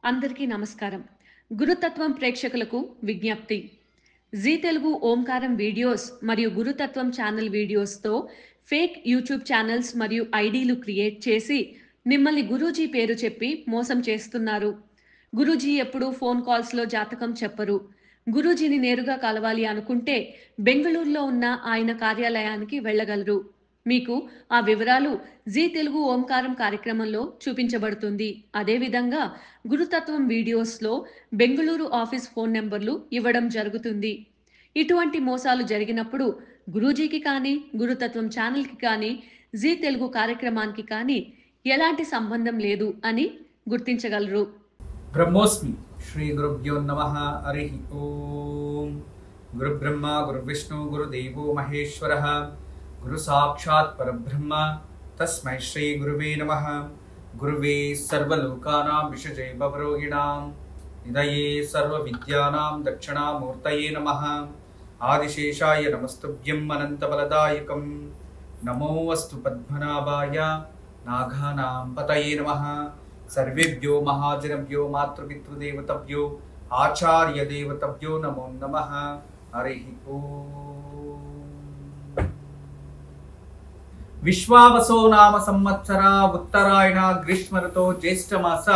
అందరికీ నమస్కారం. గురుతత్వం ప్రేక్షకులకు విజ్ఞప్తి. జీ తెలుగు ఓంకారం వీడియోస్ మరియు గురుతత్వం ఛానల్ వీడియోస్తో ఫేక్ యూట్యూబ్ ఛానల్స్ మరియు ఐడీలు క్రియేట్ చేసి మిమ్మల్ని గురూజీ పేరు చెప్పి మోసం చేస్తున్నారు. గురూజీ ఎప్పుడూ ఫోన్ కాల్స్లో జాతకం చెప్పరు. గురూజీని నేరుగా కలవాలి అనుకుంటే బెంగళూరులో ఉన్న ఆయన కార్యాలయానికి వెళ్ళగలరు. మీకు ఆ వివరాలు జీ తెలుగు ఓంకారం కార్యక్రమంలో చూపించబడుతుంది. అదేవిధంగా గురుతత్వం వీడియోస్లో బెంగళూరు ఆఫీస్ ఫోన్ నెంబర్లు ఇవ్వడం జరుగుతుంది. ఇటువంటి మోసాలు జరిగినప్పుడు గురూజీకి కానీ గురుతత్వం ఛానల్కి కానీ జీ తెలుగు కార్యక్రమానికి కానీ ఎలాంటి సంబంధం లేదు అని గుర్తించగలరు. బ్రహ్మోస్మి శ్రీ గురుభ్యో నమః. హరి ఓం. గురు బ్రహ్మ గురు విష్ణు గురుదేవో మహేశ్వరః గురు సాక్షాత్ పరబ్రహ్మ తస్మై శ్రీ గురువే నమః. గురువే సర్వలోకానాం విషజే భవరోగిణాం నిదయే సర్వ విద్యానాం దక్షిణామూర్తయే నమః. ఆదిశేషాయ నమస్తుభ్యం అనంతబలదాయకం. నమో అస్తు పద్మనాభాయ నాగానాం పతయే నమః. సర్వేభ్యో మహాజనభ్యో మాతృపితృదేవతభ్యో ఆచార్య దేవతభ్యో నమో నమః. హరి ఓం. విశ్వావసో నామ సంవత్సర ఉత్తరాయణ గ్రీష్మ ఋతో జ్యేష్ఠమాస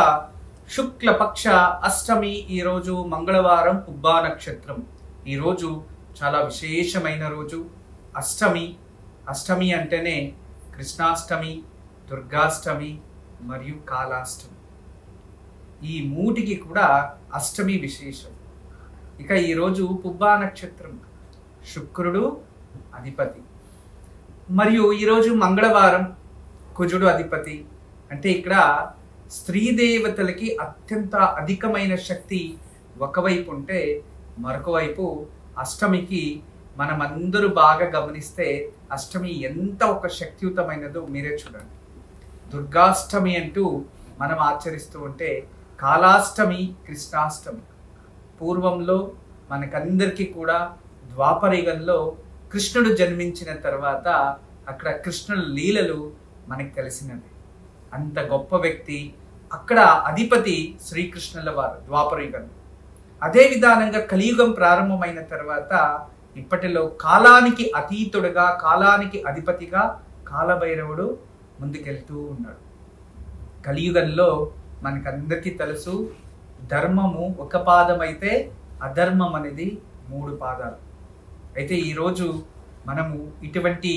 శుక్లపక్ష అష్టమి. ఈరోజు మంగళవారం, పుబ్బా నక్షత్రం. ఈరోజు చాలా విశేషమైన రోజు. అష్టమి. అష్టమి అంటేనే కృష్ణాష్టమి, దుర్గాష్టమి మరియు కాళాష్టమి. ఈ మూటికి కూడా అష్టమి విశేషం. ఇక ఈరోజు పుబ్బా నక్షత్రం, శుక్రుడు అధిపతి. మరియు ఈరోజు మంగళవారం, కుజుడు అధిపతి. అంటే ఇక్కడ స్త్రీ దేవతలకి అత్యంత అధికమైన శక్తి ఒకవైపు ఉంటే, మరొక వైపు అష్టమికి మనమందరూ బాగా గమనిస్తే అష్టమి ఎంత ఒక శక్తియుతమైనదో మీరే చూడండి. దుర్గాష్టమి అంటూ మనం ఆచరిస్తూ ఉంటే, కాళాష్టమి, కృష్ణాష్టమి. పూర్వంలో మనకందరికీ కూడా ద్వాపరయుగంలో కృష్ణుడు జన్మించిన తర్వాత అక్కడ కృష్ణుల లీలలు మనకు తెలిసినవి. అంత గొప్ప వ్యక్తి. అక్కడ అధిపతి శ్రీకృష్ణుల వారు ద్వాపరయుగం. అదే విధానంగా కలియుగం ప్రారంభమైన తర్వాత ఇప్పటిలో కాలానికి అతీతుడుగా, కాలానికి అధిపతిగా కాలభైరవుడు ముందుకెళ్తూ ఉన్నాడు. కలియుగంలో మనకందరికీ తెలుసు, ధర్మము ఒక పాదం అయితే అధర్మం అనేది 3 పాదాలు. అయితే ఈరోజు మనము ఇటువంటి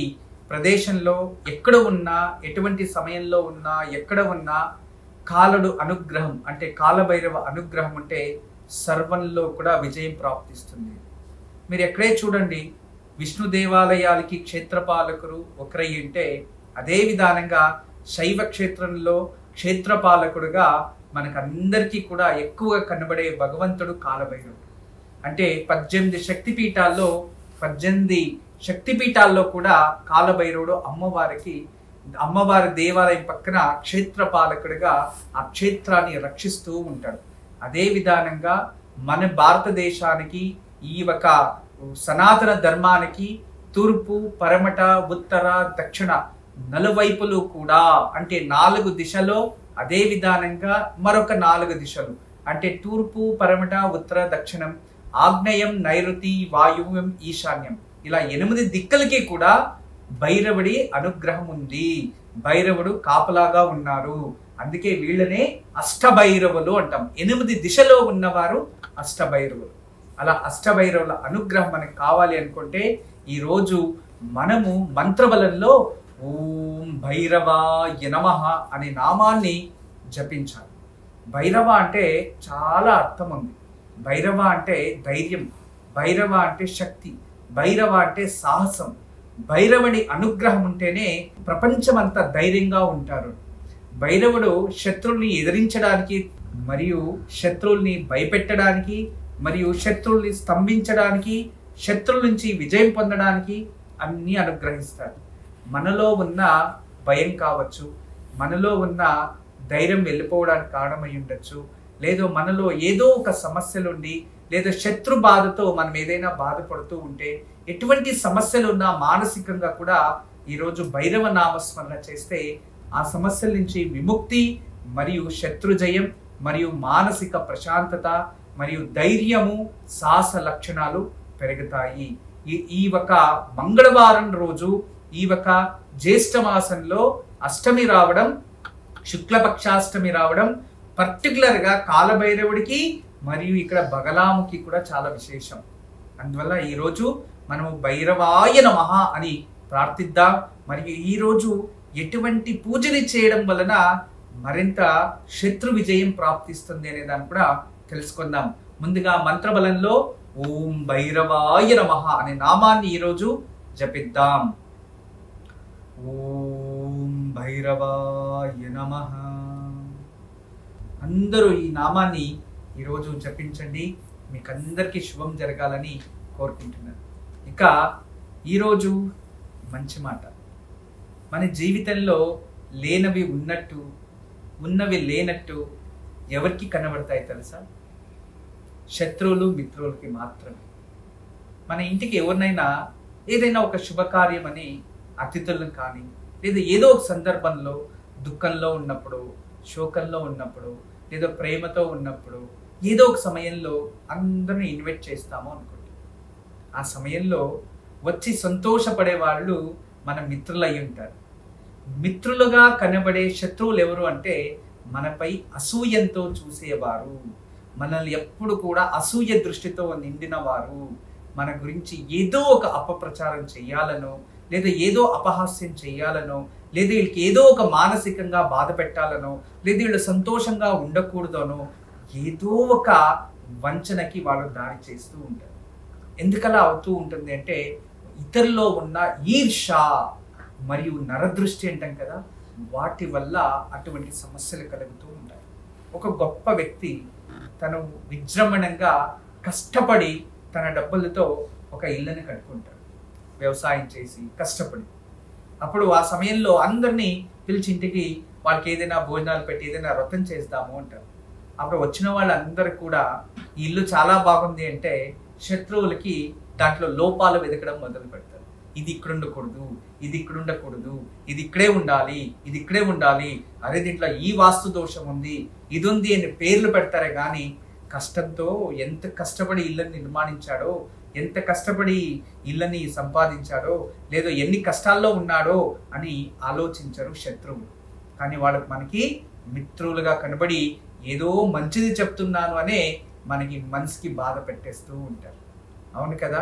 ప్రదేశంలో ఎక్కడ ఉన్నా, ఎటువంటి సమయంలో ఉన్నా, ఎక్కడ ఉన్నా కాలుడు అనుగ్రహం అంటే కాలభైరవ అనుగ్రహం ఉంటే సర్వంలో కూడా విజయం ప్రాప్తిస్తుంది. మీరు ఎక్కడే చూడండి, విష్ణు దేవాలయాలకి క్షేత్రపాలకుడు ఒకరై ఉంటే, అదే విధానంగా శైవ క్షేత్రంలో క్షేత్రపాలకుడుగా మనకందరికీ కూడా ఎక్కువగా కనబడే భగవంతుడు కాలభైరవుడు. అంటే 18 శక్తిపీఠాల్లో 18 శక్తిపీఠాల్లో కూడా కాలభైరవుడు అమ్మవారి దేవాలయం పక్కన క్షేత్రపాలకుడిగా ఆ క్షేత్రాన్ని రక్షిస్తూ ఉంటాడు. అదే విధానంగా మన భారతదేశానికి, ఈ ఒక సనాతన ధర్మానికి తూర్పు, పరమట, ఉత్తర, దక్షిణ నలువైపులు కూడా అంటే 4 దిశలో, అదే విధానంగా మరొక 4 దిశలు అంటే తూర్పు, పరమట, ఉత్తర, దక్షిణం, ఆగ్నేయం, నైరుతి, వాయువ్యం, ఈశాన్యం, ఇలా 8 దిక్కులకి కూడా భైరవుడి అనుగ్రహం ఉంది. భైరవుడు కాపలాగా ఉన్నారు. అందుకే వీళ్ళనే అష్టభైరవులు అంటాం. 8 దిశలో ఉన్నవారు అష్టభైరవులు. అలా అష్టభైరవుల అనుగ్రహం మనకు కావాలి అనుకుంటే ఈరోజు మనము మంత్రబలంలో ఓం భైరవాయ నమః అనే నామాన్ని జపించాలి. భైరవ అంటే చాలా అర్థం ఉంది. భైరవ అంటే ధైర్యం, భైరవ అంటే శక్తి, భైరవ అంటే సాహసం. భైరవుడి అనుగ్రహం ఉంటేనే ప్రపంచమంతా ధైర్యంగా ఉంటారు. భైరవుడు శత్రువుల్ని ఎదిరించడానికి మరియు శత్రువుల్ని భయపెట్టడానికి మరియు శత్రువుల్ని స్తంభించడానికి, శత్రువుల నుంచి విజయం పొందడానికి అన్ని అనుగ్రహిస్తాడు. మనలో ఉన్న భయం కావచ్చు, మనలో ఉన్న ధైర్యం వెళ్ళిపోవడానికి కారణమై ఉండొచ్చు, లేదో మనలో ఏదో ఒక సమస్యలుండి, లేదా శత్రు బాధతో మనం ఏదైనా బాధపడుతూ ఉంటే, ఎటువంటి సమస్యలు ఉన్నా మానసికంగా కూడా ఈరోజు భైరవ నామస్మరణ చేస్తే ఆ సమస్యల నుంచి విముక్తి మరియు శత్రు జయం మరియు మానసిక ప్రశాంతత మరియు ధైర్యము సాహస లక్షణాలు పెరుగుతాయి. ఈ ఒక మంగళవారం రోజు ఈ ఒక జ్యేష్ఠ మాసంలో అష్టమి రావడం, శుక్లపక్షాష్టమి రావడం పర్టికులర్గా కాలభైరవుడికి మరియు ఇక్కడ బగలాముకి కూడా చాలా విశేషం. అందువల్ల ఈరోజు మనము భైరవాయ నమః అని ప్రార్థిద్దాం. మరియు ఈరోజు ఎటువంటి పూజని చేయడం వలన మరింత శత్రు విజయం ప్రాప్తిస్తుంది అనే దాన్ని కూడా తెలుసుకుందాం. ముందుగా మంత్రబలంలో ఓం భైరవాయ నమః అనే నామాన్ని ఈరోజు జపిద్దాం. ఓం భైరవాయ నమః. అందరూ ఈ నామాన్ని ఈరోజు జపించండి. మీకు అందరికీ శుభం జరగాలని కోరుకుంటున్నాను. ఇక ఈరోజు మంచి మాట. మన జీవితంలో లేనవి ఉన్నట్టు, ఉన్నవి లేనట్టు ఎవరికి కనబడతాయి తెలుసా? శత్రువులు మిత్రులకి మాత్రమే. మన ఇంటికి ఎవరినైనా ఏదైనా ఒక శుభకార్యం అని అతిథులను కానీ లేదా ఏదో ఒక సందర్భంలో దుఃఖంలో ఉన్నప్పుడు, శోకంలో ఉన్నప్పుడు, లేదా ప్రేమతో ఉన్నప్పుడు ఏదో ఒక సమయంలో అందరిని ఇన్వైట్ చేస్తాము అనుకోండి. ఆ సమయంలో వచ్చి సంతోషపడే వాళ్ళు మన మిత్రులు అయి ఉంటారు. మిత్రులుగా కనబడే శత్రువులు ఎవరు అంటే మనపై అసూయంతో చూసేవారు, మనల్ని ఎప్పుడు కూడా అసూయ దృష్టితో నిండిన వారు, మన గురించి ఏదో ఒక అపప్రచారం చేయాలనో లేదా ఏదో అపహాస్యం చేయాలనో లేదా వీళ్ళకి ఏదో ఒక మానసికంగా బాధ పెట్టాలనో లేదా వీళ్ళు సంతోషంగా ఉండకూడదనో ఏదో ఒక వంచనకి వాళ్ళు దారి చేస్తూ ఉంటారు. ఎందుకలా అవుతూ ఉంటుంది అంటే ఇతరుల్లో ఉన్న ఈర్ష మరియు నరదృష్టి అంటాం కదా, వాటి వల్ల అటువంటి సమస్యలు కలుగుతూ ఉంటాయి. ఒక గొప్ప వ్యక్తి తను విజృంభణంగా కష్టపడి తన డబ్బులతో ఒక ఇళ్ళని కట్టుకుంటాడు, వ్యవసాయం చేసి కష్టపడి. అప్పుడు ఆ సమయంలో అందరినీ పిలిచి ఇంటికి వాళ్ళకి ఏదైనా భోజనాలు పెట్టి ఏదైనా వ్రతం చేద్దాము అంటారు. అప్పుడు వచ్చిన వాళ్ళందరూ కూడా ఈ ఇల్లు చాలా బాగుంది అంటే శత్రువులకి దాంట్లో లోపాలు వెతకడం మొదలు పెడతారు. ఇది ఇక్కడ ఉండకూడదు, ఇది ఇక్కడ ఉండకూడదు, ఇది ఇక్కడే ఉండాలి, ఇది ఇక్కడే ఉండాలి, అరే దీంట్లో ఈ వాస్తు దోషం ఉంది, ఇది ఉంది అని పేర్లు పెడతారే కానీ కష్టంతో ఎంత కష్టపడి ఇళ్ళని నిర్మాణించాడో, ఎంత కష్టపడి ఇళ్ళని సంపాదించాడో, లేదో ఎన్ని కష్టాల్లో ఉన్నాడో అని ఆలోచించరు శత్రువులు. కానీ వాళ్ళకి మనకి మిత్రులుగా కనబడి ఏదో మంచిది చెప్తున్నాను అనే మనకి మనసుకి బాధ పెట్టేస్తూ ఉంటారు. అవును కదా,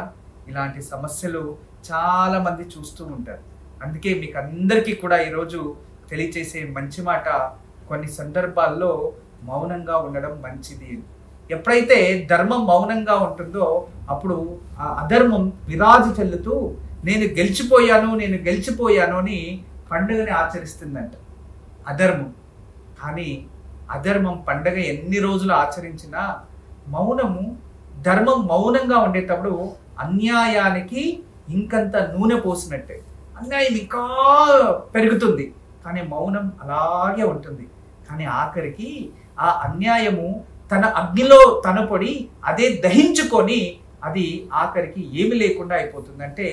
ఇలాంటి సమస్యలు చాలా మంది చూస్తూ ఉంటారు. అందుకే మీకు అందరికీ కూడా ఈరోజు తెలియచేసే మంచి మాట, కొన్ని సందర్భాల్లో మౌనంగా ఉండడం మంచిది. ఎప్పుడైతే ధర్మం మౌనంగా ఉంటుందో అప్పుడు ఆ అధర్మం విరాజు చెల్లుతూ నేను గెలిచిపోయాను అని పండుగని ఆచరిస్తుందంట అధర్మం. కానీ అధర్మం పండగ ఎన్ని రోజులు ఆచరించినా ధర్మం మౌనంగా ఉండేటప్పుడు అన్యాయానికి ఇంకంత నూనె పోసినట్టే. అన్యాయం ఇంకా పెరుగుతుంది, కానీ మౌనం అలాగే ఉంటుంది. కానీ ఆఖరికి ఆ అన్యాయము తన అగ్నిలో తనపడి అదే దహించుకొని అది ఆఖరికి ఏమి లేకుండా అయిపోతుంది. అంటే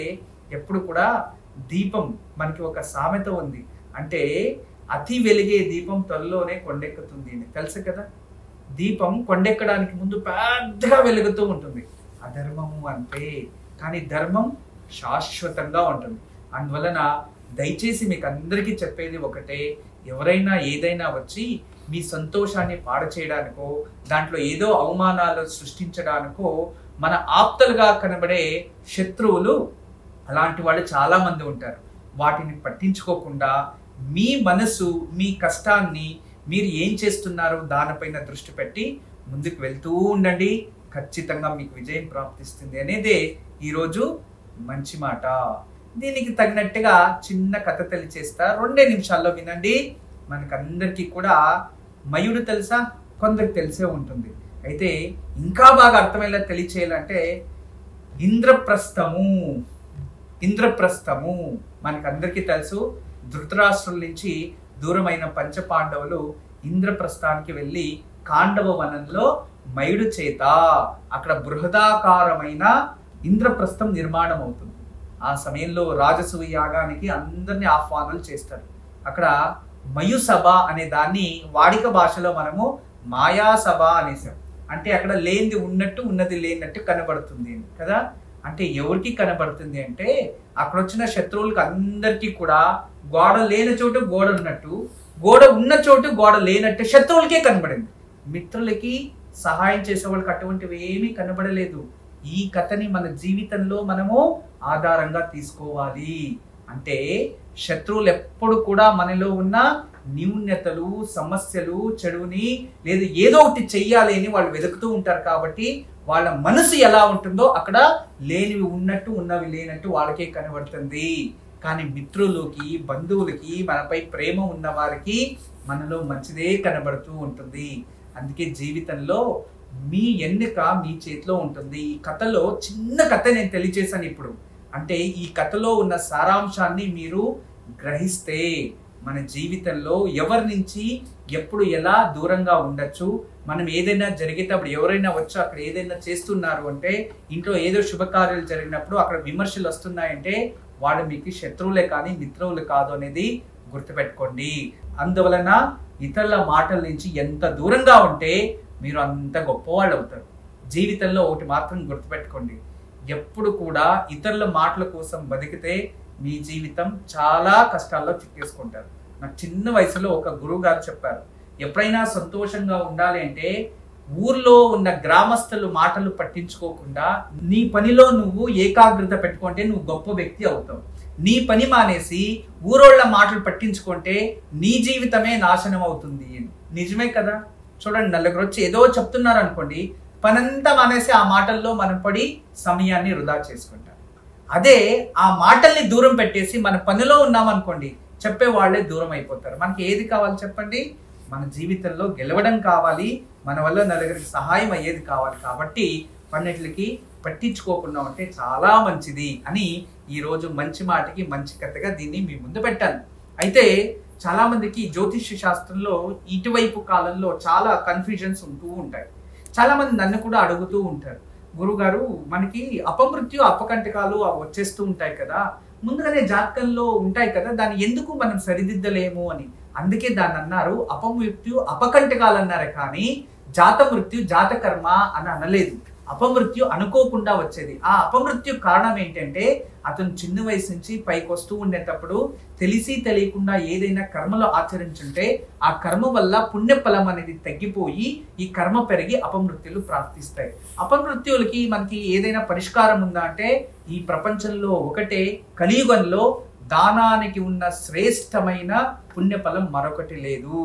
ఎప్పుడు కూడా దీపం, మనకి ఒక సామెత ఉంది, అంటే అతి వెలిగే దీపం త్వరలోనే కొండెక్కుతుంది అని తెలుసు కదా. దీపం కొండెక్కడానికి ముందు పెద్దగా వెలుగుతూ ఉంటుంది. అధర్మము అంతే, కానీ ధర్మం శాశ్వతంగా ఉంటుంది. అందువలన దయచేసి మీకు అందరికీ చెప్పేది ఒకటే, ఎవరైనా ఏదైనా వచ్చి మీ సంతోషాన్ని పాడు చేయడానికో దాంట్లో ఏదో అవమానాలు సృష్టించడానికో మన ఆప్తలుగా కనబడే శత్రువులు అలాంటి వాళ్ళు చాలా మంది ఉంటారు. వాటిని పట్టించుకోకుండా మీ మనసు, మీ కష్టాన్ని, మీరు ఏం చేస్తున్నారో దానిపైన దృష్టి పెట్టి ముందుకు వెళ్తూ ఉండండి. ఖచ్చితంగా మీకు విజయం ప్రాప్తిస్తుంది అనేదే ఈరోజు మంచి మాట. దీనికి తగినట్టుగా చిన్న కథ తెలియచేస్తా, 2 నిమిషాల్లో వినండి. మనకందరికీ కూడా మయుడు తెలుసా? కొందరికి తెలిసే ఉంటుంది. అయితే ఇంకా బాగా అర్థమయ్యేలా తెలియచేయాలంటే ఇంద్రప్రస్థము మనకందరికీ తెలుసు. ధృతరాష్ట్రుల నుంచి దూరమైన పంచపాండవులు ఇంద్రప్రస్థానికి వెళ్ళి కాండవ వనంలో మయుడు చేత అక్కడ బృహదాకారమైన ఇంద్రప్రస్థం నిర్మాణం అవుతుంది. ఆ సమయంలో రాజసూయ యాగానికి అందరినీ ఆహ్వానాలు చేస్తారు. అక్కడ మయుసభ అనే దాన్ని వాడిక భాషలో మనము మాయాసభ అనేసాం. అంటే అక్కడ లేనిది ఉన్నట్టు, ఉన్నది లేనట్టు కనబడుతుంది కదా. అంటే ఎవరికి కనబడుతుంది అంటే అక్కడ వచ్చిన శత్రువులకు అందరికీ కూడా గోడ లేని చోటు గోడ ఉన్నట్టు, గోడ ఉన్న చోటు గోడ లేనట్టు శత్రువులకే కనబడింది. మిత్రులకి సహాయం చేసే వాళ్ళకి అటువంటివి ఏమీ కనబడలేదు. ఈ కథని మన జీవితంలో మనము ఆధారంగా తీసుకోవాలి. అంటే శత్రువులు ఎప్పుడు కూడా మనలో ఉన్న న్యూన్యతలు, సమస్యలు, చెడుని లేదు ఏదో ఒకటి చెయ్యాలి అని వాళ్ళు వెతుకుతూ ఉంటారు. కాబట్టి వాళ్ళ మనసు ఎలా ఉంటుందో అక్కడ లేనివి ఉన్నట్టు, ఉన్నవి లేనట్టు వాళ్ళకే కనబడుతుంది. కానీ మిత్రులకి, బంధువులకి, మనపై ప్రేమ ఉన్న వారికి మనలో మంచిదే కనబడుతూ ఉంటుంది. అందుకే జీవితంలో మీ ఎన్నిక మీ చేతిలో ఉంటుంది. ఈ కథలో చిన్న కథ నేను తెలియజేశాను ఇప్పుడు. అంటే ఈ కథలో ఉన్న సారాంశాన్ని మీరు గ్రహిస్తే మన జీవితంలో ఎవరి నుంచి ఎప్పుడు ఎలా దూరంగా ఉండొచ్చు. మనం ఏదైనా జరిగేటప్పుడు ఎవరైనా వచ్చి అక్కడ ఏదైనా చేస్తున్నారు అంటే, ఇంట్లో ఏదో శుభకార్యాలు జరిగినప్పుడు అక్కడ విమర్శలు వస్తున్నాయంటే వాళ్ళు మీకు శత్రువులే కానీ మిత్రువులు కాదు అనేది గుర్తుపెట్టుకోండి. అందువలన ఇతరుల మాటల నుంచి ఎంత దూరంగా ఉంటే మీరు అంత గొప్పవాళ్ళు అవుతారు. జీవితంలో ఒకటి మాత్రం గుర్తుపెట్టుకోండి, ఎప్పుడు కూడా ఇతరుల మాటల కోసం బతికితే మీ జీవితం చాలా కష్టాల్లో చిక్కేసుకుంటారు. నాకు చిన్న వయసులో ఒక గురువు గారు చెప్పారు, ఎప్పుడైనా సంతోషంగా ఉండాలి అంటే ఊర్లో ఉన్న గ్రామస్తుల మాటలు పట్టించుకోకుండా నీ పనిలో నువ్వు ఏకాగ్రత పెట్టుకుంటే నువ్వు గొప్ప వ్యక్తి అవుతావు. నీ పని మానేసి ఊరోళ్ళ మాటలు పట్టించుకుంటే నీ జీవితమే నాశనం అవుతుంది. నిజమే కదా. చూడండి, నలుగురు వచ్చి ఏదో చెప్తున్నారు అనుకోండి, పనంతా మానేసి ఆ మాటల్లో మనం పడి సమయాన్ని వృధా చేసుకుంటాం. అదే ఆ మాటల్ని దూరం పెట్టేసి మన పనిలో ఉన్నామనుకోండి, చెప్పే వాళ్ళే దూరం అయిపోతారు. మనకి ఏది కావాలి చెప్పండి? మన జీవితంలో గెలవడం కావాలి, మన వల్ల నలుగురికి సహాయం అయ్యేది కావాలి. కాబట్టి పన్నిటికి పట్టించుకోకుండా ఉంటే చాలా మంచిది అని ఈరోజు మంచి మాటకి మంచి కథగా దీన్ని మీ ముందు పెట్టాను. అయితే చాలా మందికి జ్యోతిష్య శాస్త్రంలో ఇటువైపు కాలంలో చాలా కన్ఫ్యూజన్స్ ఉంటూ ఉంటాయి. చాలా మంది నన్ను కూడా అడుగుతూ ఉంటారు, గురుగారు మనకి అపమృత్యు, అపకంటకాలు వచ్చేస్తూ ఉంటాయి కదా, ముందుగానే జాతకంలో ఉంటాయి కదా, దాన్ని ఎందుకు మనం సరిదిద్దలేము అని. అందుకే దాన్ని అన్నారు అపమృత్యు, అపకంటకాలు అన్నారు, కానీ జాత మృత్యు, జాత కర్మ అని అనలేదు. అపమృత్యు అనుకోకుండా వచ్చేది. ఆ అపమృత్యు కారణం ఏంటంటే అతను చిన్న వయసు నుంచి పైకి వస్తూ ఉండేటప్పుడు తెలిసి తెలియకుండా ఏదైనా కర్మలు ఆచరించుంటే ఆ కర్మ వల్ల పుణ్యఫలం అనేది తగ్గిపోయి ఈ కర్మ పెరిగి అపమృత్యులు ప్రాప్తిస్తాయి. అపమృత్యులకి మనకి ఏదైనా పరిష్కారం ఉందా అంటే ఈ ప్రపంచంలో ఒకటే, కలియుగంలో దానానికి ఉన్న శ్రేష్టమైన పుణ్యఫలం మరొకటి లేదు.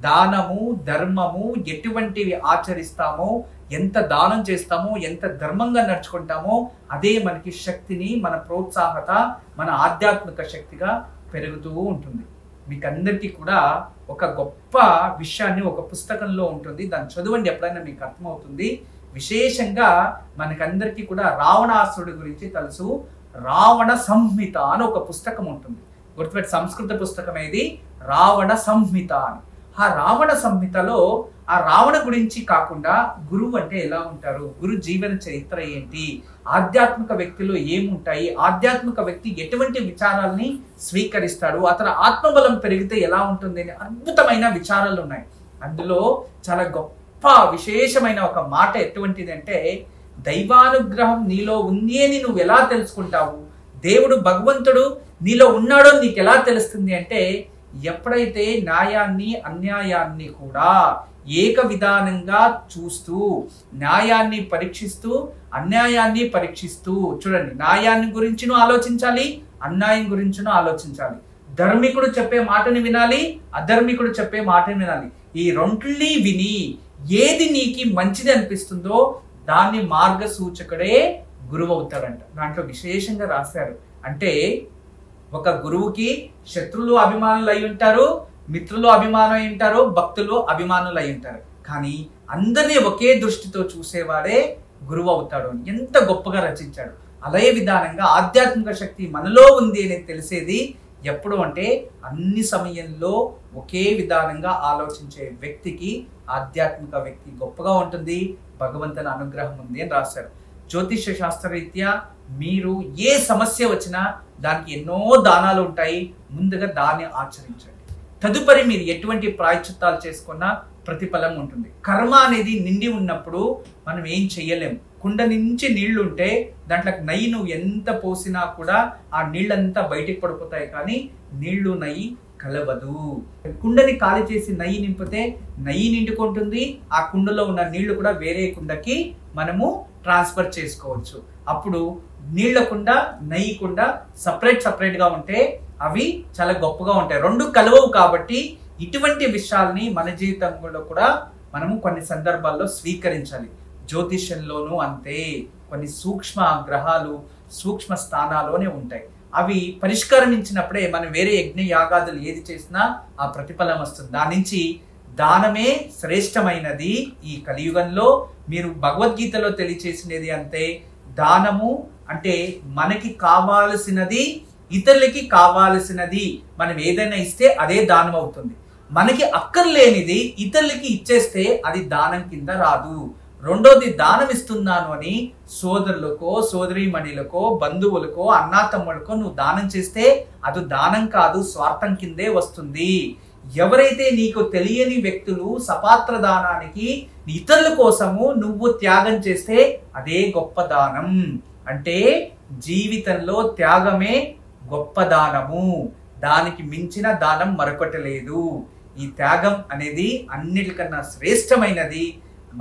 దానము, ధర్మము ఎటువంటివి ఆచరిస్తామో, ఎంత దానం చేస్తామో, ఎంత ధర్మంగా నడుచుకుంటామో అదే మనకి శక్తిని, మన ప్రోత్సాహత, మన ఆధ్యాత్మిక శక్తిగా పెరుగుతూ ఉంటుంది. మీకు అందరికీ కూడా ఒక గొప్ప విషయాన్ని ఒక పుస్తకంలో ఉంటుంది, దాన్ని చదవండి, ఎప్పుడైనా మీకు అర్థమవుతుంది. విశేషంగా మనకందరికీ కూడా రావణాసురుడి గురించి తెలుసు. రావణ సంహిత అని ఒక పుస్తకం ఉంటుంది, గుర్తుపెట్టి, సంస్కృత పుస్తకం ఏది, రావణ సంహిత అని. ఆ రావణ సంహితలో ఆ రావణ గురించి కాకుండా గురువు అంటే ఎలా ఉంటారు, గురు జీవన చరిత్ర ఏంటి, ఆధ్యాత్మిక వ్యక్తిలో ఏముంటాయి, ఆధ్యాత్మిక వ్యక్తి ఎటువంటి విచారాల్ని స్వీకరిస్తాడు, అతని ఆత్మబలం పెరిగితే ఎలా ఉంటుంది అని అద్భుతమైన విచారాలు ఉన్నాయి. అందులో చాలా గొప్ప విశేషమైన ఒక మాట ఎటువంటిది అంటే, దైవానుగ్రహం నీలో ఉంది అని నువ్వు ఎలా తెలుసుకుంటావు, దేవుడు భగవంతుడు నీలో ఉన్నాడో నీకు ఎలా తెలుస్తుంది అంటే, ఎప్పుడైతే న్యాయాన్ని అన్యాయాన్ని కూడా ఏక విధానంగా చూస్తూ, న్యాయాన్ని పరీక్షిస్తూ అన్యాయాన్ని పరీక్షిస్తూ, చూడండి, న్యాయాన్ని గురించిను ఆలోచించాలి, అన్యాయం గురించిను ఆలోచించాలి, ధర్మికుడు చెప్పే మాటని వినాలి, అధర్మికుడు చెప్పే మాటని వినాలి. ఈ రెంట్లీ విని ఏది నీకు మంచిది అనిపిస్తుందో దాన్ని మార్గసూచకుడే గురువు అవుతాడంట. దాంట్లో విశేషంగా రాశారు, అంటే ఒక గురువుకి శత్రులు అభిమానులు అయి ఉంటారు, మిత్రులు అభిమానం అయి ఉంటారు, భక్తులు అభిమానులు అయి ఉంటారు, కానీ అందరినీ ఒకే దృష్టితో చూసేవాడే గురువు అవుతాడు అని ఎంత గొప్పగా రచించాడు. అదే విధానంగా ఆధ్యాత్మిక శక్తి మనలో ఉంది అని తెలిసేది ఎప్పుడు అంటే అన్ని సమయంలో ఒకే విధానంగా ఆలోచించే వ్యక్తికి ఆధ్యాత్మిక వ్యక్తి గొప్పగా ఉంటుంది, భగవంతుని అనుగ్రహం ఉంది అని రాశారు. జ్యోతిష్య శాస్త్రరీత్యా మీరు ఏ సమస్య వచ్చినా దానికి ఎన్నో దానాలు ఉంటాయి, ముందుగా దాన్ని ఆచరించండి. తదుపరి మీరు ఎటువంటి ప్రాయశ్చిత్తాలు చేసుకున్నా ప్రతిఫలం ఉంటుంది. కర్మ అనేది నిండి ఉన్నప్పుడు మనం ఏం చెయ్యలేం. కుండ నుంచి నీళ్లు ఉంటే దాంట్లో నెయ్యి నువ్వు ఎంత పోసినా కూడా ఆ నీళ్ళంతా బయటికి పడిపోతాయి, కానీ నీళ్లు నెయ్యి కలవదు. కుండని ఖాళీ చేసి నెయ్యి నింపితే నెయ్యి నిండుకుంటుంది, ఆ కుండలో ఉన్న నీళ్లు కూడా వేరే కుండకి మనము ట్రాన్స్ఫర్ చేసుకోవచ్చు. అప్పుడు నీళ్ల కుండ నెయ్యి కుండ సపరేట్ గా ఉంటే అవి చాలా గొప్పగా ఉంటాయి. రెండు కలవవు. కాబట్టి ఇటువంటి విషయాల్ని మన జీవితంలో కూడా మనము కొన్ని సందర్భాల్లో స్వీకరించాలి. జ్యోతిష్యంలోనూ అంతే. కొన్ని సూక్ష్మ గ్రహాలు సూక్ష్మ స్థానాల్లోనే ఉంటాయి. అవి పరిష్కరించినప్పుడే మనం వేరే యజ్ఞ యాగాదులు ఏది చేసినా ఆ ప్రతిఫలం వస్తుంది. దాని నుంచి దానమే శ్రేష్టమైనది. ఈ కలియుగంలో మీరు భగవద్గీతలో తెలియచేసినది అంతే. దానము అంటే మనకి కావాల్సినది ఇతరులకి కావాల్సినది మనం ఏదైనా ఇస్తే అదే దానం అవుతుంది. మనకి అక్కర్లేనిది ఇతరులకి ఇచ్చేస్తే అది దానం కింద రాదు. రెండోది, దానం ఇస్తున్నాను అని సోదరులకో సోదరీమణులకో బంధువులకో అన్నాతమ్ములకో నువ్వు దానం చేస్తే అది దానం కాదు, స్వార్థం కిందే వస్తుంది. ఎవరైతే నీకు తెలియని వ్యక్తులు సపాత్ర దానానికి ఇతరుల కోసము నువ్వు త్యాగం చేస్తే అదే గొప్ప దానం. అంటే జీవితంలో త్యాగమే గొప్ప దానము. దానికి మించిన దానం మరొకటి లేదు. ఈ త్యాగం అనేది అన్నిటికన్నా శ్రేష్టమైనది.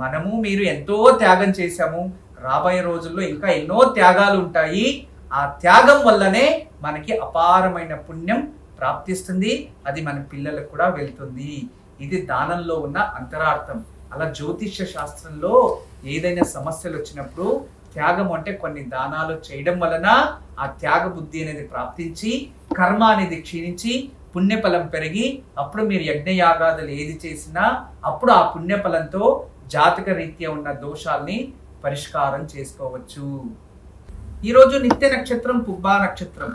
మనము మీరు ఎంతో త్యాగం చేశాము. రాబోయే రోజుల్లో ఇంకా ఎన్నో త్యాగాలు ఉంటాయి. ఆ త్యాగం వల్లనే మనకి అపారమైన పుణ్యం ప్రాప్తిస్తుంది. అది మన పిల్లలకు కూడా వెళ్తుంది. ఇది దానంలో ఉన్న అంతరార్థం. అలా జ్యోతిష్య శాస్త్రంలో ఏదైనా సమస్యలు వచ్చినప్పుడు త్యాగం అంటే కొన్ని దానాలు చేయడం వలన ఆ త్యాగ బుద్ధి అనేది ప్రాప్తించి కర్మ అనేది క్షీణించి పుణ్యఫలం పెరిగి అప్పుడు మీరు యజ్ఞయాగాదులు ఏది చేసినా అప్పుడు ఆ పుణ్యఫలంతో జాతక రీత్యా ఉన్న దోషాల్ని పరిష్కారం చేసుకోవచ్చు. ఈరోజు నిత్య నక్షత్రం పుబ్బా నక్షత్రం.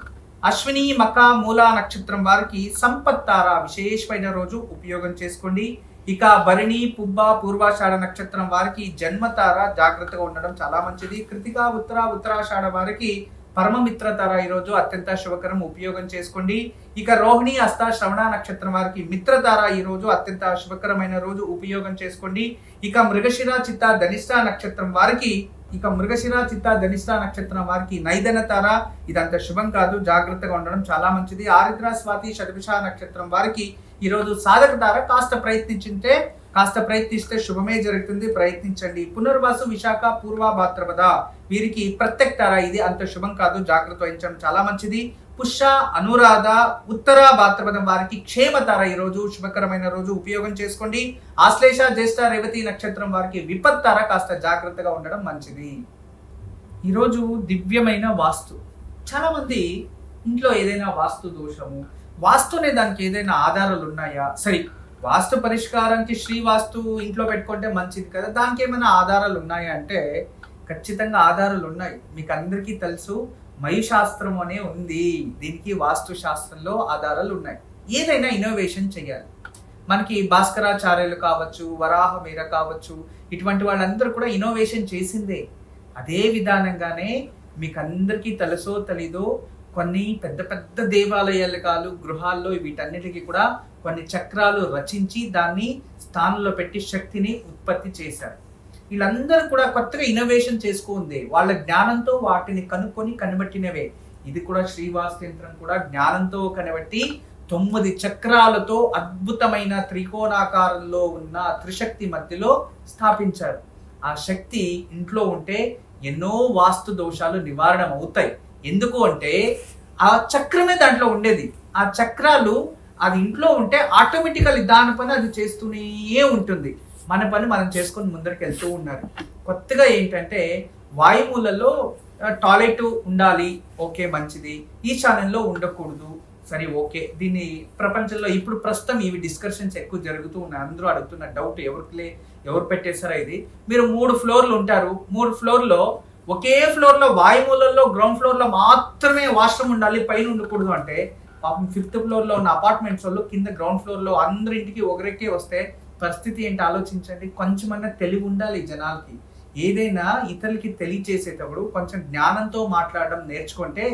అశ్విని మక మూలా నక్షత్రం వారికి సంపత్తార విశేషమైన రోజు ఉపయోగం చేసుకోండి. ఇక భరణి పుబ్బ పూర్వాషాఢ నక్షత్రం వారికి జన్మతార జాగ్రత్తగా ఉండడం చాలా మంచిది. కృతిక ఉత్తరాషాఢ వారికి పరమమిత్ర తార ఈరోజు అత్యంత శుభకరం, ఉపయోగం చేసుకోండి. ఇక రోహిణి హస్త శ్రవణ నక్షత్రం వారికి మిత్రతార ఈరోజు అత్యంత శుభకరమైన రోజు, ఉపయోగం చేసుకోండి. ఇక మృగశిర చిత్త ధనిష్ట నక్షత్రం వారికి నైదన తార ఇదంత శుభం కాదు, జాగ్రత్తగా ఉండడం చాలా మంచిది. ఆరుద్ర స్వాతి శతభిష నక్షత్రం వారికి ఈరోజు సాధక తార, కాస్త ప్రయత్నిస్తే శుభమే జరుగుతుంది, ప్రయత్నించండి. పునర్వాసు విశాఖ పూర్వ భాద్రపద వీరికి ప్రత్యక్ తార, ఇది అంత శుభం కాదు, జాగ్రత్త వహించడం చాలా మంచిది. పుష్య అనురాధ ఉత్తర భాద్రపదం వారికి క్షేమతార ఈరోజు శుభకరమైన రోజు, ఉపయోగం చేసుకోండి. ఆశ్లేష జ్యేష్ఠ రేవతి నక్షత్రం వారికి విపత్తార, కాస్త జాగ్రత్తగా ఉండడం మంచిది. ఈరోజు దివ్యమైన వాస్తు. చాలా మంది ఇంట్లో ఏదైనా వాస్తు దోషము, వాస్తునే దానికి ఏదైనా ఆధారాలు ఉన్నాయా? సరే, వాస్తు పరిష్కారానికి శ్రీవాస్తు ఇంట్లో పెట్టుకుంటే మంచిది కదా, దానికి ఏమైనా ఆధారాలు ఉన్నాయా అంటే ఖచ్చితంగా ఆధారాలు ఉన్నాయి. మీకు అందరికీ తెలుసు, మయుశాస్త్రం అనే ఉంది. దీనికి వాస్తు శాస్త్రంలో ఆధారాలు ఉన్నాయి. ఏదైనా ఇన్నోవేషన్ చేయాలి. మనకి భాస్కరాచార్యులు కావచ్చు, వరాహమీర కావచ్చు, ఇటువంటి వాళ్ళందరూ కూడా ఇన్నోవేషన్ చేసిందే. అదే విధానంగానే మీకు అందరికీ తెలుసో తెలీదో కొన్ని పెద్ద పెద్ద దేవాలయాలు కాదు గృహాల్లో వీటన్నిటికీ కూడా కొన్ని చక్రాలు రచించి దాన్ని స్థానంలో పెట్టి శక్తిని ఉత్పత్తి చేశారు. వీళ్ళందరూ కూడా కొత్తగా ఇన్నోవేషన్ చేసుకుంది. వాళ్ళ జ్ఞానంతో వాటిని కనుక్కొని కనిబట్టినవే. ఇది కూడా శ్రీవాస్తు యంత్రం కూడా జ్ఞానంతో కనిబట్టి 9 చక్రాలతో అద్భుతమైన త్రికోణాకారంలో ఉన్న త్రిశక్తి మధ్యలో స్థాపించారు. ఆ శక్తి ఇంట్లో ఉంటే ఎన్నో వాస్తు దోషాలు నివారణ అవుతాయి. ఎందుకు అంటే ఆ చక్రమే దాంట్లో ఉండేది. ఆ చక్రాలు అది ఇంట్లో ఉంటే ఆటోమేటికల్ దాని పని అది చేస్తూనే ఉంటుంది. మన పని మనం చేసుకొని ముందరికి వెళ్తూ ఉన్నారు. కొత్తగా ఏంటంటే వాయుమూలలో టాయిలెట్ ఉండాలి, ఓకే మంచిది, ఈశాన్యంలో ఉండకూడదు, సరే ఓకే. దీన్ని ప్రపంచంలో ఇప్పుడు ప్రస్తుతం ఇవి డిస్కషన్స్ ఎక్కువ జరుగుతూ ఉన్నాయి. అందరూ అడుగుతున్న డౌట్, ఎవరు పెట్టేశారా ఇది? మీరు 3 ఫ్లోర్లు ఉంటారు, 3 ఫ్లోర్లో ఒకే ఫ్లోర్లో వాయుమూలలో గ్రౌండ్ ఫ్లోర్లో మాత్రమే వాష్రూమ్ ఉండాలి, పైన ఉండకూడదు అంటే పాపం 5th ఫ్లోర్లో ఉన్న అపార్ట్మెంట్స్ వాళ్ళు కింద గ్రౌండ్ ఫ్లోర్లో అందరింటికి ఒకరికే వస్తే పరిస్థితి ఏంటి ఆలోచించండి. కొంచెమన్నా తెలివి ఉండాలి జనాలకి. ఏదైనా ఇతరులకి తెలియచేసేటప్పుడు కొంచెం జ్ఞానంతో మాట్లాడడం నేర్చుకుంటే,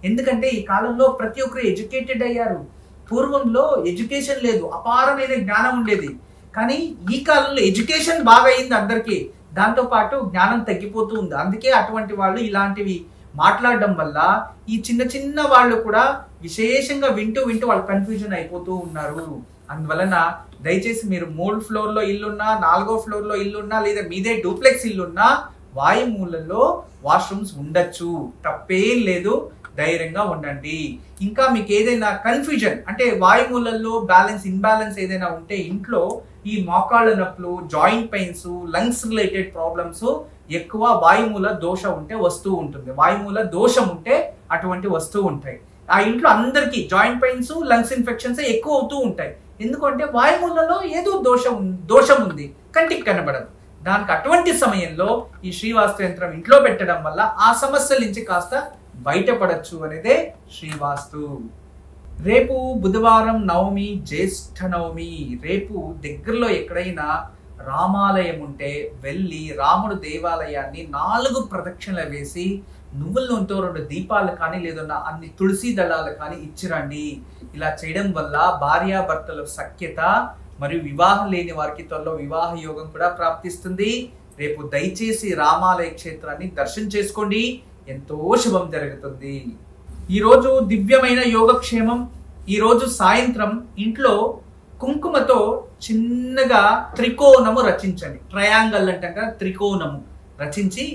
ఎందుకంటే ఈ కాలంలో ప్రతి ఒక్కరు ఎడ్యుకేటెడ్ అయ్యారు. పూర్వంలో ఎడ్యుకేషన్ లేదు, అపారమైన జ్ఞానం ఉండేది. కానీ ఈ కాలంలో ఎడ్యుకేషన్ బాగా అయింది అందరికీ, దాంతోపాటు జ్ఞానం తగ్గిపోతూ ఉంది. అందుకే అటువంటి వాళ్ళు ఇలాంటివి మాట్లాడడం వల్ల ఈ చిన్న చిన్న వాళ్ళు కూడా విశేషంగా వింటూ వింటూ వాళ్ళు కన్ఫ్యూజన్ అయిపోతూ ఉన్నారు. అందువలన దయచేసి మీరు 3 ఫ్లోర్లో ఇల్లున్నా, 4వ ఫ్లోర్లో ఇల్లున్నా, లేదా మీదే డూప్లెక్స్ ఇల్లున్నా వాయుమూలలో వాష్రూమ్స్ ఉండొచ్చు, తప్పేం లేదు, ధైర్యంగా ఉండండి. ఇంకా మీకు ఏదైనా కన్ఫ్యూజన్ అంటే వాయుమూలల్లో బ్యాలెన్స్ ఇన్బ్యాలెన్స్ ఏదైనా ఉంటే ఇంట్లో ఈ మోకాళ్ళ నొప్పులు, joint pains, lungs related problems ఎక్కువ వాయుమూల దోషం ఉంటే వస్తూ ఉంటుంది. వాయుమూల దోషం ఉంటే అటువంటి వస్తూ ఉంటాయి. ఆ ఇంట్లో అందరికీ జాయింట్ పెయిన్స్, లంగ్స్ ఇన్ఫెక్షన్స్ ఎక్కువ అవుతూ ఉంటాయి. ఎందుకంటే వాయుమూలలో ఏదో దోషం ఉంది, కంటికి కనబడదు. దానికి అటువంటి సమయంలో ఈ శ్రీవాస్తు యంత్రం ఇంట్లో పెట్టడం వల్ల ఆ సమస్యల నుంచి కాస్త బయటపడచ్చు అనేదే శ్రీవాస్తు. రేపు బుధవారం నవమి, జ్యేష్ఠ నవమి. రేపు దగ్గరలో ఎక్కడైనా రామాలయం ఉంటే వెళ్ళి రాముడు దేవాలయాన్ని 4 ప్రదక్షిణలు వేసి నువ్వుల నూనెతో 2 దీపాలు కానీ లేదన్నా అన్ని తులసి దళాలు కానీ ఇచ్చిరండి. ఇలా చేయడం వల్ల భార్యాభర్తల సఖ్యత మరియు వివాహం లేని వారికి త్వరలో వివాహ యోగం కూడా ప్రాప్తిస్తుంది. రేపు దయచేసి రామాలయ క్షేత్రాన్ని దర్శనం చేసుకోండి, ఎంతో శుభం జరుగుతుంది. ఈరోజు దివ్యమైన యోగక్షేమం. ఈరోజు సాయంత్రం ఇంట్లో కుంకుమతో చిన్నగా త్రికోణము రచించండి. ట్రయాంగల్ అంటాం కదా, త్రికోణము రచించి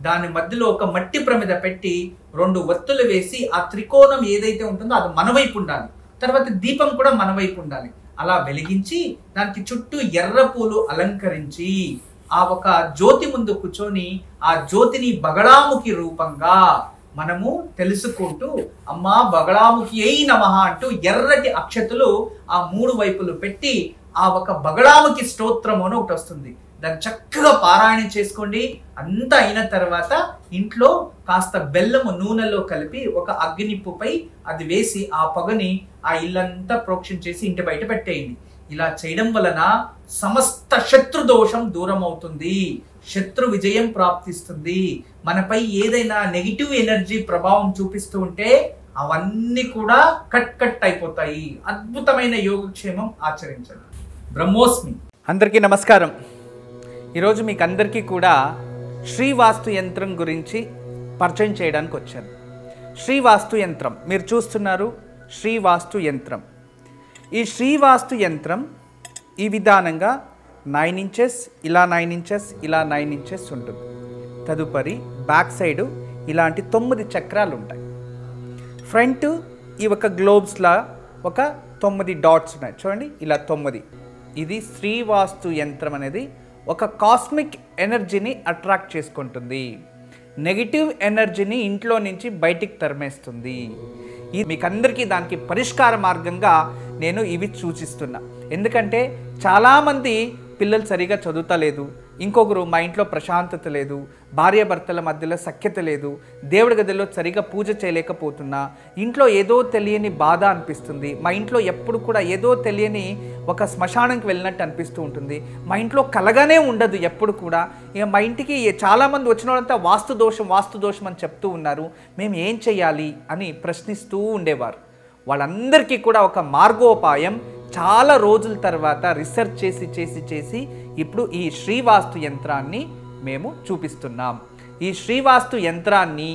దాని మధ్యలో ఒక మట్టి ప్రమిద పెట్టి 2 ఒత్తులు వేసి ఆ త్రికోణం ఏదైతే ఉంటుందో అది మన వైపు ఉండాలి. తర్వాత దీపం కూడా మన వైపు ఉండాలి. అలా వెలిగించి దానికి చుట్టూ ఎర్ర పూలు అలంకరించి ఆ ఒక జ్యోతి ముందు కూర్చొని ఆ జ్యోతిని బగళాముఖి రూపంగా మనము తెలుసుకుంటూ అమ్మా బగళాముఖి అయి నమః అంటూ ఎర్రటి అక్షతలు ఆ 3 వైపులు పెట్టి ఆ ఒక బగళాముఖి స్తోత్రం అని ఒకటి వస్తుంది, దాన్ని చక్కగా పారాయణం చేసుకోండి. అంతా అయిన తర్వాత ఇంట్లో కాస్త బెల్లము నూనెలో కలిపి ఒక అగ్నిప్పుపై అది వేసి ఆ పొగని ఆ ఇల్లంతా ప్రోక్షణ చేసి ఇంటి బయట పెట్టేయండి. ఇలా చేయడం వలన సమస్త శత్రు దోషం దూరం అవుతుంది, శత్రు విజయం ప్రాప్తిస్తుంది. మనపై ఏదైనా నెగిటివ్ ఎనర్జీ ప్రభావం చూపిస్తూ ఉంటే అవన్నీ కూడా కట్ అయిపోతాయి. అద్భుతమైన యోగక్షేమం ఆచరించండి. బ్రహ్మోస్మి. అందరికీ నమస్కారం. ఈరోజు మీకు అందరికీ కూడా శ్రీవాస్తు యంత్రం గురించి పరిచయం చేయడానికి వచ్చాను. శ్రీవాస్తు యంత్రం మీరు చూస్తున్నారు, శ్రీవాస్తు యంత్రం. ఈ శ్రీవాస్తు యంత్రం ఈ విధానంగా 9 ఇంచెస్, ఇలా 9 ఇంచెస్, ఇలా 9 ఇంచెస్ ఉంటుంది. తదుపరి బ్యాక్ సైడు ఇలాంటి 9 చక్రాలు ఉంటాయి. ఫ్రంట్ ఈ ఒక గ్లోబ్స్లా ఒక 9 డాట్స్ ఉన్నాయి చూడండి, ఇలా 9. ఇది శ్రీవాస్తు యంత్రం అనేది ఒక కాస్మిక్ ఎనర్జీని అట్రాక్ట్ చేసుకుంటుంది, నెగిటివ్ ఎనర్జీని ఇంట్లో నుంచి బయటికి తరిమేస్తుంది. ఇది మీకు అందరికీ దానికి పరిష్కార మార్గంగా నేను ఇవి సూచిస్తున్నా. ఎందుకంటే చాలామంది పిల్లలు సరిగా చదువుతలేదు, ఇంకొకరు మా ఇంట్లో ప్రశాంతత లేదు, భార్యాభర్తల మధ్యలో సఖ్యత లేదు, దేవుడి గదిలో సరిగా పూజ చేయలేకపోతున్నా, ఇంట్లో ఏదో తెలియని బాధ అనిపిస్తుంది, మా ఇంట్లో ఎప్పుడు కూడా ఏదో తెలియని ఒక శ్మశానంకి వెళ్ళినట్టు అనిపిస్తూ ఉంటుంది, మా ఇంట్లో కలగానే ఉండదు ఎప్పుడు కూడా. ఇక మా ఇంటికి చాలామంది వచ్చిన వాళ్ళంతా వాస్తు దోషం అని చెప్తూ ఉన్నారు, మేము ఏం చేయాలి అని ప్రశ్నిస్తూ ఉండేవారు. వాళ్ళందరికీ కూడా ఒక మార్గోపాయం చాలా రోజుల తర్వాత రీసెర్చ్ చేసి ఇప్పుడు ఈ శ్రీవాస్తు యంత్రాన్ని మేము చూపిస్తున్నాం. ఈ శ్రీవాస్తు యంత్రాన్ని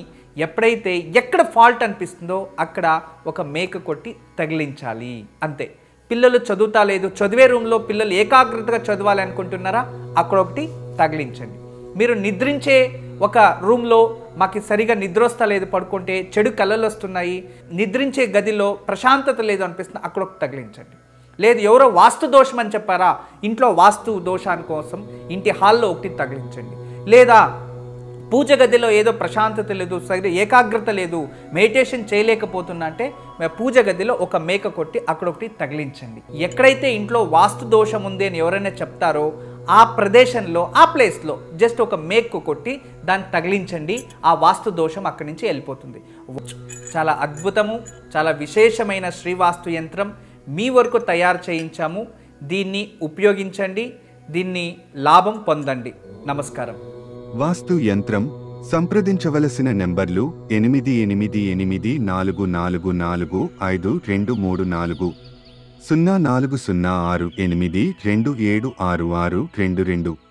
ఎప్పుడైతే ఎక్కడ ఫాల్ట్ అనిపిస్తుందో అక్కడ ఒక మేక కొట్టి తగిలించాలి, అంతే. పిల్లలు చదువుతా లేదు, చదివే రూమ్లో పిల్లలు ఏకాగ్రతగా చదవాలి అనుకుంటున్నారా, అక్కడ ఒకటి తగిలించండి. మీరు నిద్రించే ఒక రూమ్లో మాకు సరిగా నిద్ర వస్తలేదు, పడుకుంటే చెడు కళలు వస్తున్నాయి, నిద్రించే గదిలో ప్రశాంతత లేదు అనిపిస్తుంది, అక్కడ ఒకటి తగిలించండి. లేదు ఎవరో వాస్తు దోషం అని చెప్పారా, ఇంట్లో వాస్తు దోషాని కోసం ఇంటి హాల్లో ఒకటి తగిలించండి. లేదా పూజ గదిలో ఏదో ప్రశాంతత లేదు, సరిగ్గా ఏకాగ్రత లేదు, మెడిటేషన్ చేయలేకపోతున్నా అంటే పూజ గదిలో ఒక మేక కొట్టి అక్కడ ఒకటి తగిలించండి. ఎక్కడైతే ఇంట్లో వాస్తు దోషం ఉంది అని ఎవరైనా చెప్తారో ఆ ప్రదేశంలో ఆ ప్లేస్లో జస్ట్ ఒక మేకు కొట్టి దాన్ని తగిలించండి, ఆ వాస్తు దోషం అక్కడి నుంచి వెళ్ళిపోతుంది. చాలా అద్భుతము, చాలా విశేషమైన శ్రీవాస్తు యంత్రం మీ వరకు తయారు చేయించాము. దీన్ని ఉపయోగించండి, దీన్ని లాభం పొందండి. నమస్కారం. వాస్తు యంత్రం సంప్రదించవలసిన నెంబర్లు 8884445234 040682766622